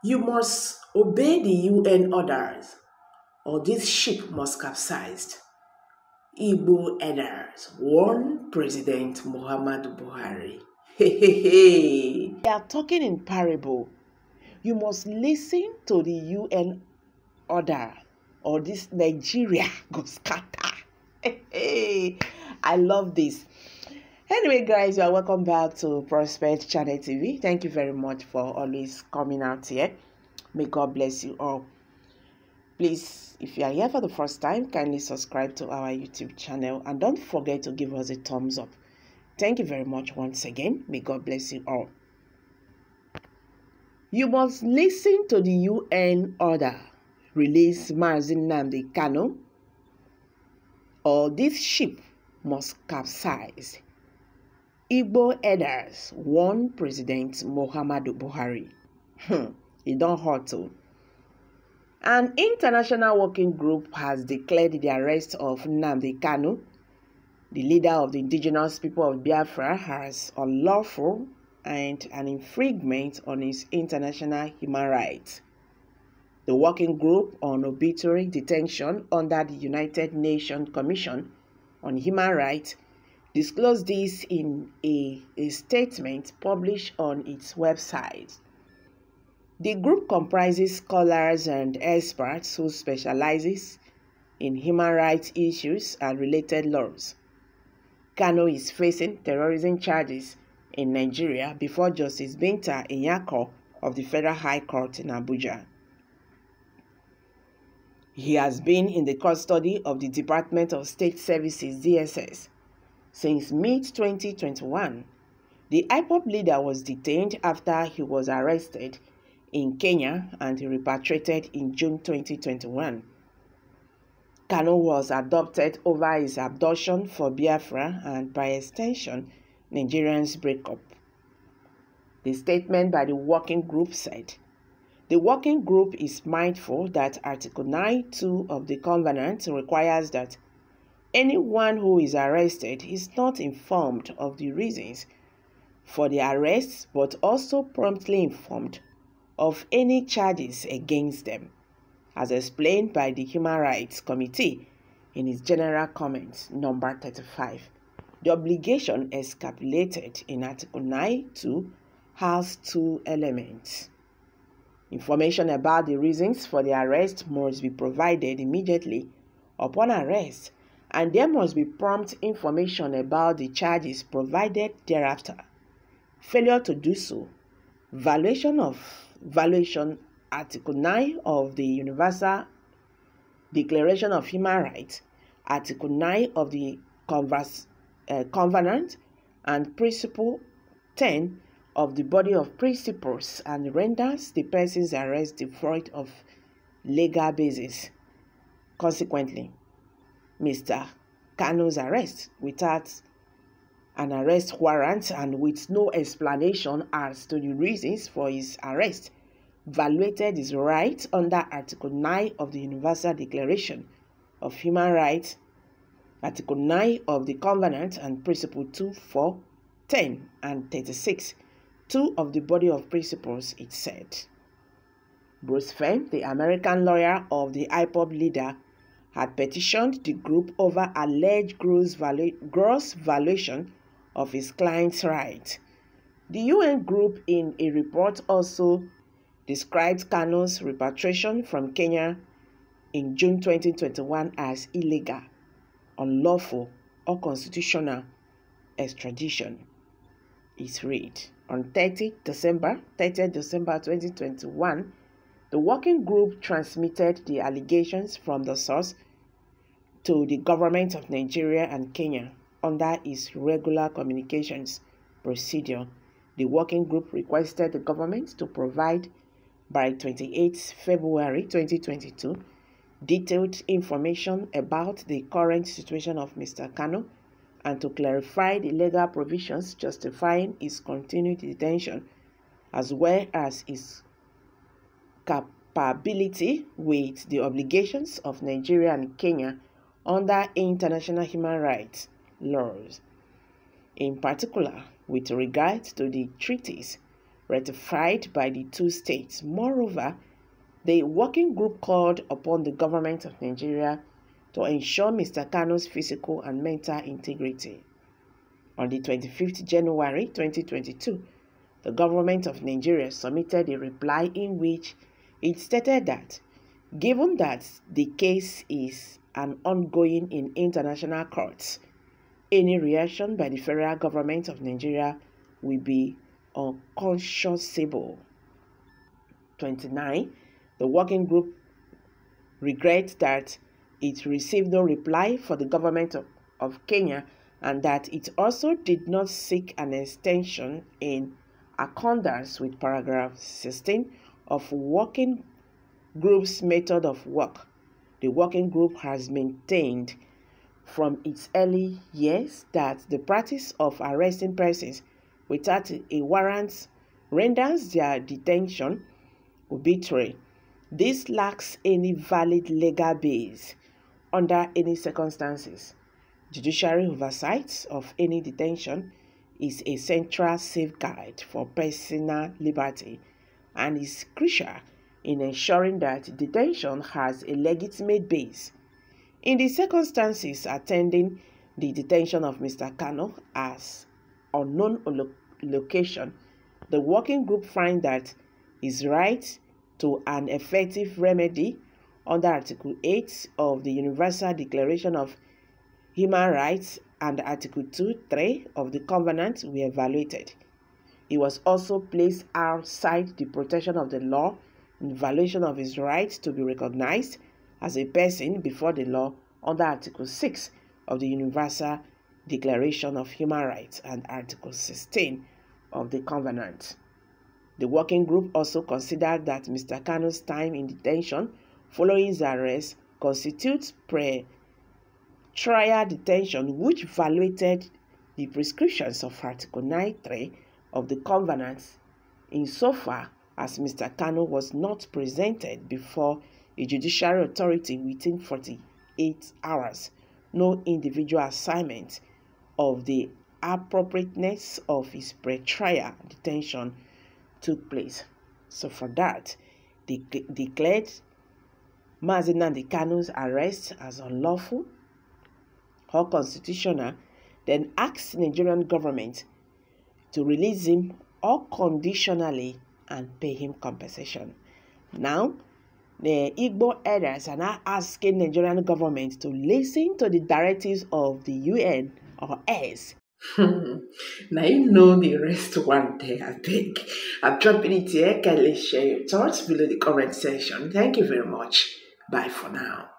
You must obey the UN orders, or this ship must capsize. Igbo elders warn President Muhammadu Buhari. They are talking in parable. You must listen to the UN order, or this Nigeria go scatter. I love this. Anyway, guys, you are welcome back to Prospect Channel TV. Thank you very much for always coming out here. May God bless you all. Please, if you are here for the first time, kindly subscribe to our YouTube channel and don't forget to give us a thumbs up. Thank you very much once again. May God bless you all. You must listen to the UN order. Release Mazi Nnamdi Kanu, or this ship must capsize. Igbo elders warn President Muhammadu Buhari. It don't hurt to. An international working group has declared the arrest of Nnamdi Kanu, the leader of the indigenous people of Biafra, as unlawful and an infringement on his international human rights. The working group on arbitrary detention under the United Nations Commission on Human Rights disclosed this in a statement published on its website. The group comprises scholars and experts who specializes in human rights issues and related laws. Kanu is facing terrorism charges in Nigeria before Justice Binta Nyako of the Federal High Court in Abuja. He has been in the custody of the Department of State Services (DSS) since mid-2021. The IPOB leader was detained after he was arrested in Kenya and repatriated in June 2021. Kanu was adopted over his abduction for Biafra and, by extension, Nigerians' breakup. The statement by the working group said, "The working group is mindful that Article 9(2) of the Covenant requires that anyone who is arrested is not informed of the reasons for the arrest, but also promptly informed of any charges against them, as explained by the Human Rights Committee in its General Comments number 35. The obligation stipulated in Article 9(2) has two elements. Information about the reasons for the arrest must be provided immediately upon arrest, and there must be prompt information about the charges provided thereafter. Failure to do so, violation Article 9 of the Universal Declaration of Human Rights, Article 9 of the Covenant, and Principle 10 of the Body of Principles, and renders the person's arrest devoid of legal basis. Consequently, Mr. Kanu's arrest without an arrest warrant and with no explanation as to the reasons for his arrest violated his rights under Article 9 of the Universal Declaration of Human Rights, Article 9 of the Covenant, and Principle 2, 4, 10, and 36, 2 of the Body of Principles, it said. Bruce Fenn, the American lawyer of the IPOB leader, had petitioned the group over alleged gross violation of his client's rights. The UN group, in a report, also described Kanu's repatriation from Kenya in June 2021 as illegal, unlawful, or constitutional extradition. It read, on 30th December 2021, the working group transmitted the allegations from the source to the government of Nigeria and Kenya under its regular communications procedure. The working group requested the government to provide by 28 February 2022 detailed information about the current situation of Mr. Kanu and to clarify the legal provisions justifying his continued detention, as well as his compatibility with the obligations of Nigeria and Kenya under international human rights laws, in particular with regard to the treaties ratified by the two states. Moreover, the working group called upon the government of Nigeria to ensure Mr. Kanu's physical and mental integrity. On the 25th January 2022, the government of Nigeria submitted a reply in which it stated that, given that the case is an ongoing in international courts, any reaction by the federal government of Nigeria will be unconscionable. 29. The working group regrets that it received no reply from the government of Kenya and that it also did not seek an extension in accordance with paragraph 16 of working group's method of work. The working group has maintained from its early years that the practice of arresting persons without a warrant renders their detention arbitrary. This lacks any valid legal base under any circumstances. Judiciary oversight of any detention is a central safeguard for personal liberty and is crucial in ensuring that detention has a legitimate base. In the circumstances attending the detention of Mr. Kanu as unknown location, the working group finds that his right to an effective remedy under Article 8 of the Universal Declaration of Human Rights and Article 2(3) of the Covenant were evaluated. He was also placed outside the protection of the law in violation of his right to be recognized as a person before the law under Article 6 of the Universal Declaration of Human Rights and Article 16 of the Covenant. The working group also considered that Mr. Kanu's time in detention following his arrest constitutes pre-trial detention, which violated the prescriptions of Article 9(3) of the Covenant insofar as Mr. Kanu was not presented before a judicial authority within 48 hours. No individual assignment of the appropriateness of his pre-trial detention took place. So for that, they declared Mazi Nnamdi Kanu's arrest as unlawful or constitutional, then asked the Nigerian government to release him unconditionally and pay him compensation. Now, the Igbo elders are now asking Nigerian government to listen to the directives of the UN or S. Now you know the rest one day, I think. I'm dropping it here. Kindly share your thoughts below the comment section. Thank you very much. Bye for now.